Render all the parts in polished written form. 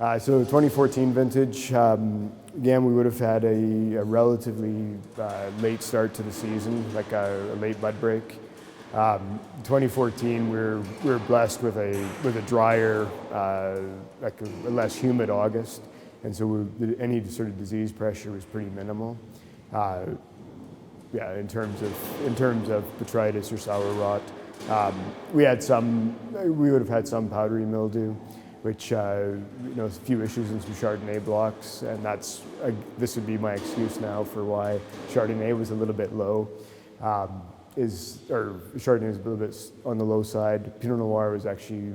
So the 2014 vintage, again, we would have had a relatively late start to the season, like a late bud break. 2014, we were blessed with a drier, like a less humid August, and so any sort of disease pressure was pretty minimal. Yeah, in terms of botrytis or sour rot, we would have had some powdery mildew, which a few issues in some Chardonnay blocks, and this would be my excuse now for why Chardonnay was a little bit low. Chardonnay was a little bit on the low side. Pinot Noir was actually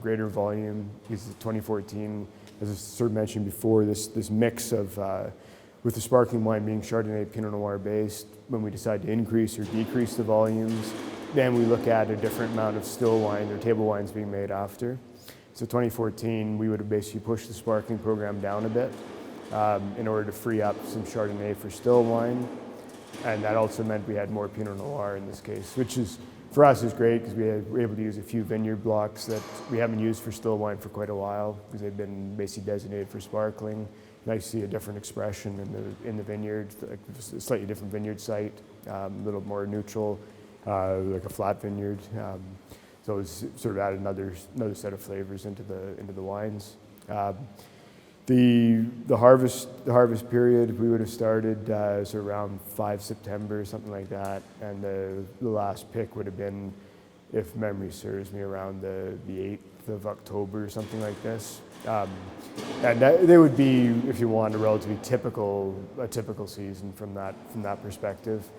greater volume because 2014, as I sort of mentioned before, this mix of with the sparkling wine being Chardonnay Pinot Noir based. When we decide to increase or decrease the volumes, then we look at a different amount of still wine or table wines being made after. So 2014, we would have basically pushed the sparkling program down a bit in order to free up some Chardonnay for still wine. And that also meant we had more Pinot Noir in this case, which is, for us, is great because we were able to use a few vineyard blocks that we haven't used for still wine for quite a while because they've been basically designated for sparkling. Nice to see a different expression in the vineyard, like a slightly different vineyard site, a little more neutral, like a flat vineyard. So it's sort of added another set of flavors into the wines. The harvest period, we would have started sort of around 5 September, something like that, and the last pick would have been, if memory serves me, around the 8th of October, something like this. And they would be, if you want, a relatively typical season from that perspective.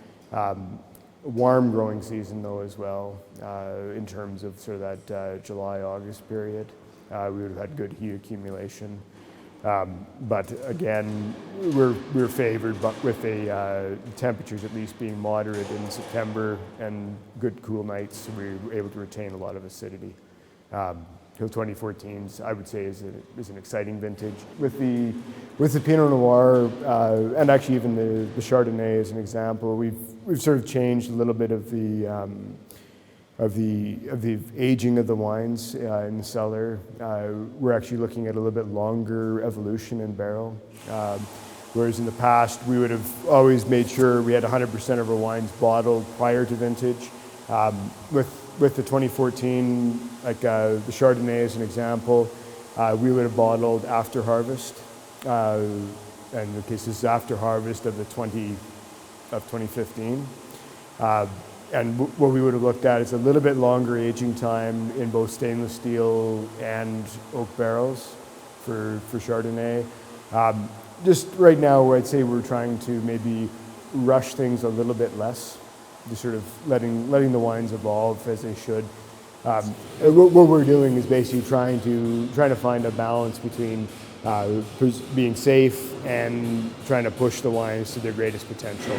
Warm growing season though as well, in terms of sort of that July-August period. We would have had good heat accumulation. But again, we're favored with the temperatures at least being moderate in September and good cool nights, so we were able to retain a lot of acidity. So 2014's, I would say, is an exciting vintage. With the Pinot Noir and actually even the Chardonnay as an example, we've sort of changed a little bit of the aging of the wines in the cellar. We're actually looking at a little bit longer evolution in barrel. Whereas in the past, we would have always made sure we had 100% of our wines bottled prior to vintage. With the 2014, like the Chardonnay as an example, we would have bottled after harvest. And in the case, this is after harvest of 2015. And what we would have looked at is a little bit longer aging time in both stainless steel and oak barrels for Chardonnay. Just right now, I'd say we're trying to maybe rush things a little bit less, just sort of letting the wines evolve as they should. What we're doing is basically trying to find a balance between being safe and trying to push the wines to their greatest potential.